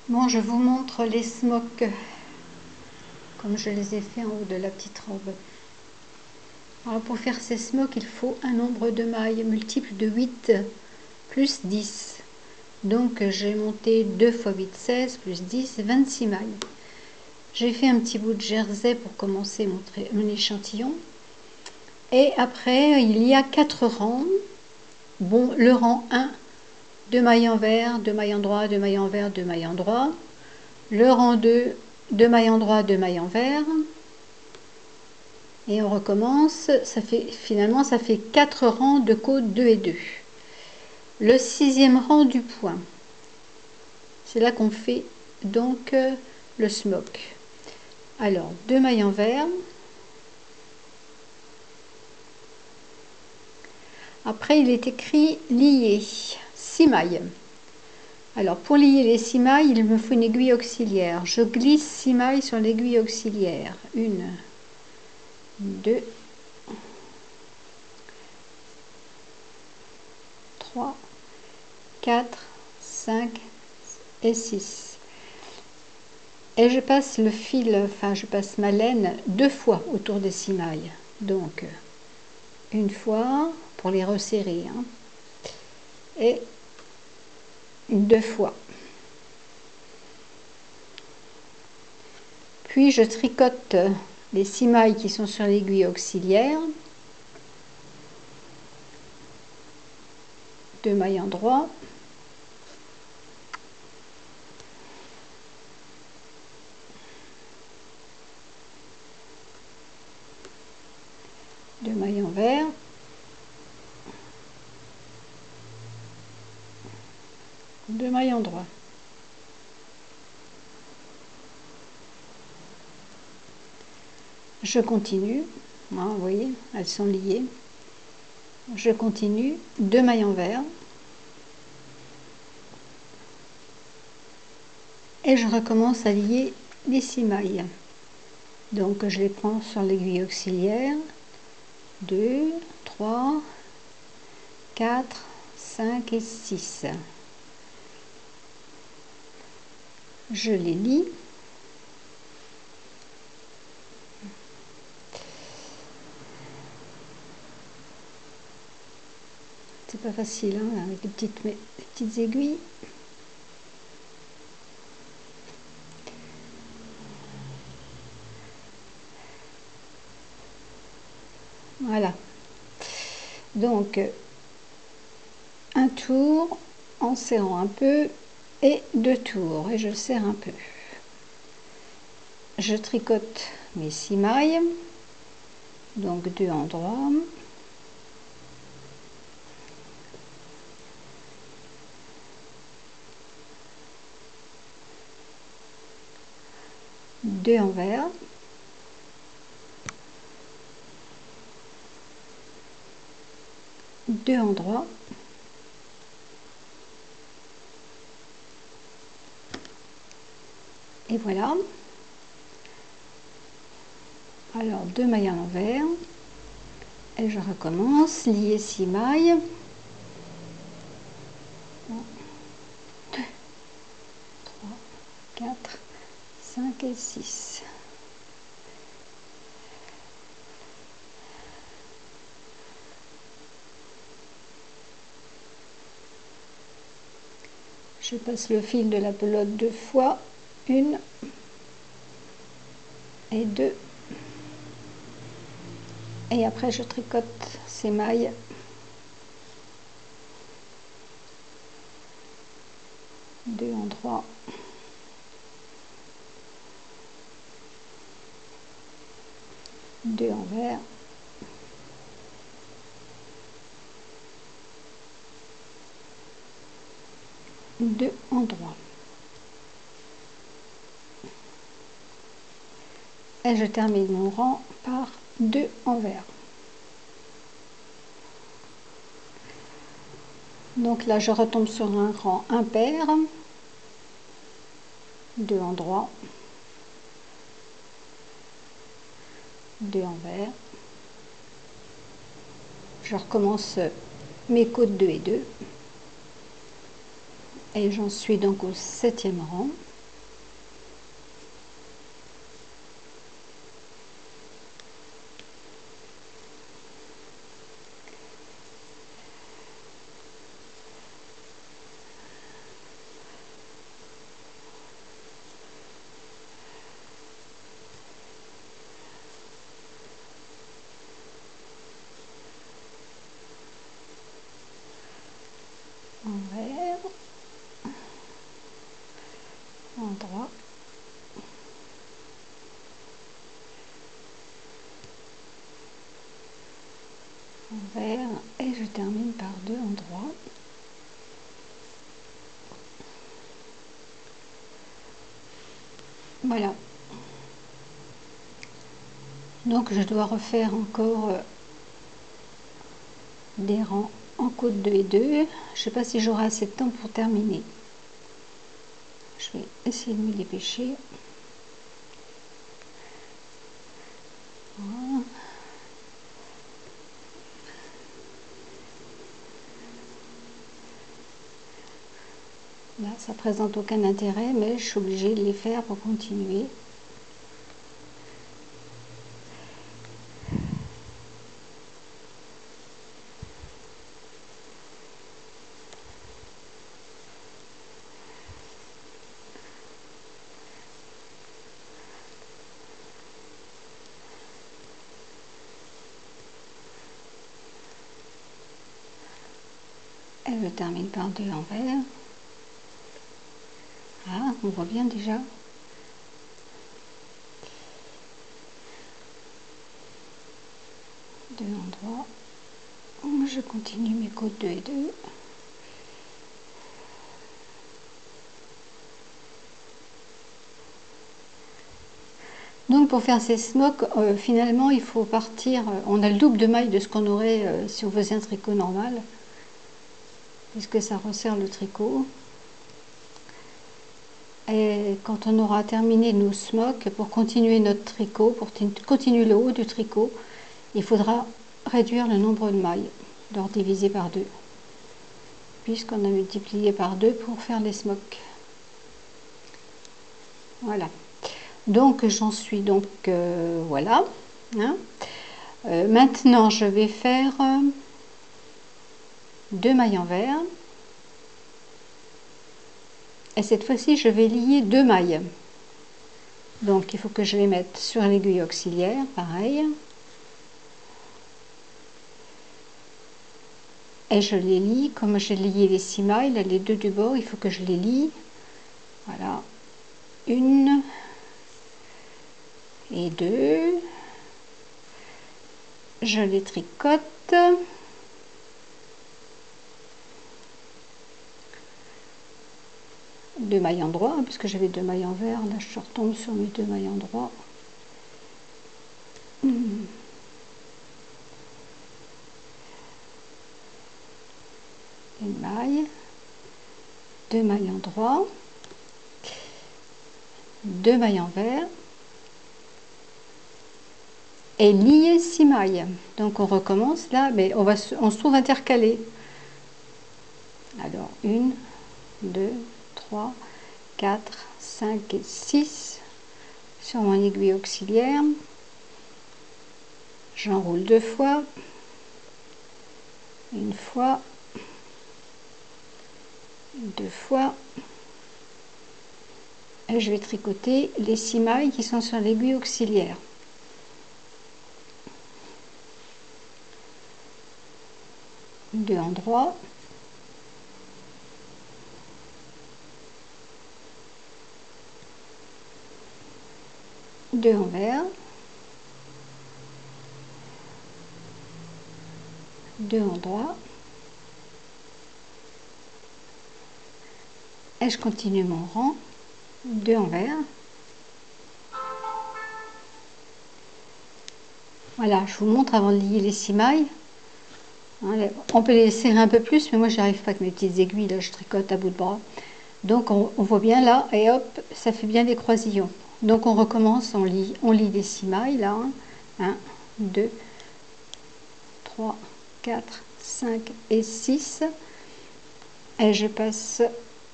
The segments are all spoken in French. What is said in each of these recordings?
Bon, je vous montre les smocks comme je les ai fait en haut de la petite robe. Alors pour faire ces smocks, il faut un nombre de mailles multiple de 8 plus 10. Donc j'ai monté 2 x 8, 16 plus 10, 26 mailles. J'ai fait un petit bout de jersey pour commencer mon échantillon. Et après, il y a 4 rangs. Bon, le rang 1, 2 mailles envers, 2 mailles endroit, 2 mailles envers, 2 mailles endroit. Le rang 2, 2 mailles endroit, 2 mailles envers. Et on recommence. Finalement, ça fait 4 rangs de côtes 2 et 2. Le 6e rang du point. C'est là qu'on fait donc le smock. Alors, 2 mailles envers. Après, il est écrit lier 6 mailles. Alors, pour lier les 6 mailles, il me faut une aiguille auxiliaire. Je glisse 6 mailles sur l'aiguille auxiliaire. 1, 2, 3, 4, 5 et 6. Et je passe le fil, enfin je passe ma laine 2 fois autour des 6 mailles. Donc, une fois pour les resserrer, hein, et 2 fois. Puis je tricote les 6 mailles qui sont sur l'aiguille auxiliaire. 2 mailles endroit. Deux mailles envers. Deux mailles endroit. Je continue. Hein, vous voyez, elles sont liées. Je continue. 2 mailles envers. Et je recommence à lier les 6 mailles. Donc je les prends sur l'aiguille auxiliaire. 2, 3, 4, 5 et 6. Je les lie. C'est pas facile hein, avec les petites aiguilles. Voilà. Donc, un tour en serrant un peu et 2 tours. Et je serre un peu. Je tricote mes 6 mailles. Donc, 2 endroits. Deux envers. Deux endroits. Et voilà. Alors, 2 mailles à l'envers. Et je recommence. Lier 6 mailles. 1, 2, 3, 4, 5 et 6. Je passe le fil de la pelote 2 fois. 1 et 2. Et après, je tricote ces mailles. Deux endroits. Deux envers. Deux endroits. Et je termine mon rang par 2 envers. Donc là, je retombe sur un rang impair. 2 endroits. 2 envers. Je recommence mes côtes 2 et 2. Et j'en suis donc au 7e rang. endroit. Envers et je termine par 2 endroits. Voilà. Donc je dois refaire encore des rangs en côte 2 et 2. Je ne sais pas si j'aurai assez de temps pour terminer. Je vais essayer de me dépêcher. Voilà. Là, ça présente aucun intérêt, mais je suis obligée de les faire pour continuer. Et je termine par 2 envers. Ah, on voit bien déjà. Deux endroits. Je continue mes côtes 2 et 2. Donc pour faire ces smocks, finalement il faut partir, on a le double de maille de ce qu'on aurait si on faisait un tricot normal, puisque ça resserre le tricot. Et quand on aura terminé nos smocks, pour continuer notre tricot, pour continuer le haut du tricot, il faudra réduire le nombre de mailles, leur diviser par 2, puisqu'on a multiplié par 2 pour faire les smocks. Voilà. Donc j'en suis donc voilà. Hein. Maintenant je vais faire 2 mailles envers. Et cette fois-ci, je vais lier 2 mailles. Donc, il faut que je les mette sur l'aiguille auxiliaire, pareil. Et je les lie, comme j'ai lié les 6 mailles, là, les 2 du bord, il faut que je les lie. Voilà. 1 et 2. Je les tricote. Deux mailles en droit, puisque j'avais 2 mailles envers. Là, je retombe sur mes 2 mailles en droit. Une maille, 2 mailles en droit, 2 mailles envers et lier 6 mailles. Donc on recommence là, mais on se trouve intercalé. Alors 1, 2, 3, 4, 5 et 6 sur mon aiguille auxiliaire. J'enroule 2 fois, une fois, 2 fois, et je vais tricoter les 6 mailles qui sont sur l'aiguille auxiliaire. Deux en droit, deux envers, deux en droit, et je continue mon rang, 2 envers. Voilà, je vous montre avant de lier les 6 mailles. On peut les serrer un peu plus, mais moi j'y arrive pas avec mes petites aiguilles, là je tricote à bout de bras. Donc on voit bien là, et hop, ça fait bien des croisillons. Donc on recommence, on lit les 6 mailles là. 1, 2, 3, 4, 5 et 6. Et je passe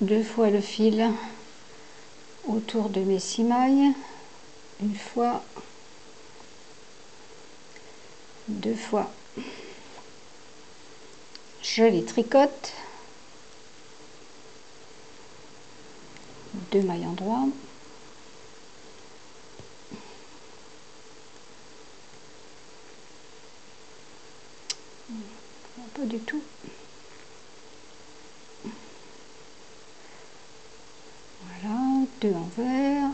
2 fois le fil autour de mes 6 mailles. Une fois, 2 fois. Je les tricote. 2 mailles en droit. Pas du tout. Voilà, 2 envers,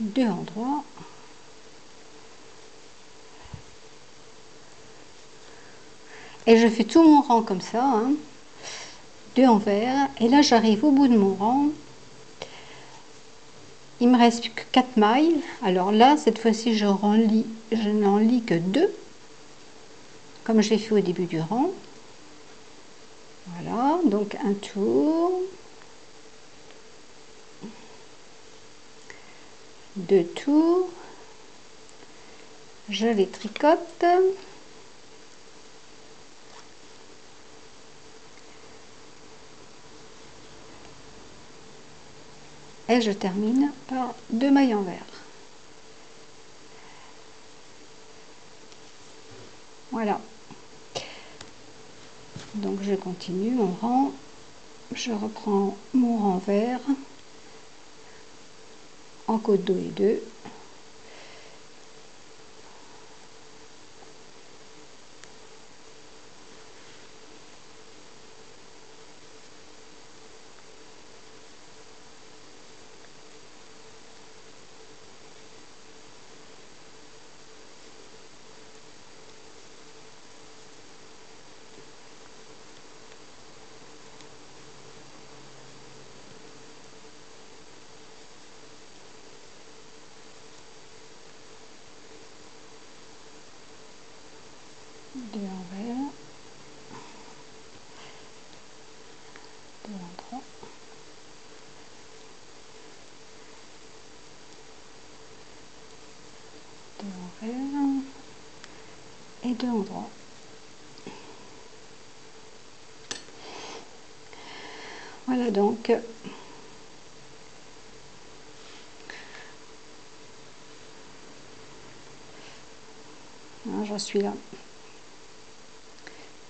deux endroits, et je fais tout mon rang comme ça, hein, 2 envers, et là j'arrive au bout de mon rang. Il me reste que 4 mailles. Alors là, cette fois-ci, je n'en lis que 2, comme j'ai fait au début du rang. Voilà, donc un tour, 2 tours, je les tricote. Et je termine par 2 mailles envers. Voilà. Donc je continue mon rang, je reprends mon rang vert en côte 2 et 2. Deux envers, 2 endroits, deux envers et 2 endroits. Voilà donc j'en suis là.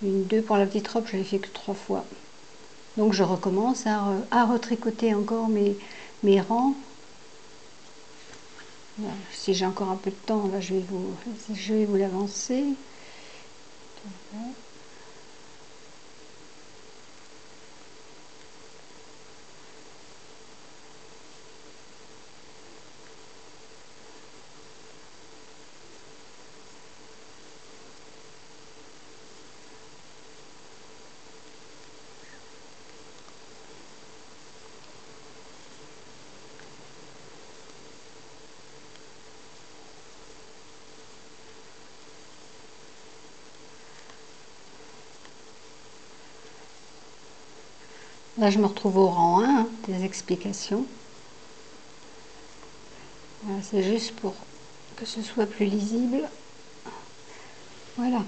Une 2 pour la petite robe, je l'ai fait que 3 fois. Donc je recommence à retricoter encore mes rangs. Voilà. Si j'ai encore un peu de temps, là je vais vous l'avancer. Là, je me retrouve au rang 1 des explications. Voilà, c'est juste pour que ce soit plus lisible. Voilà.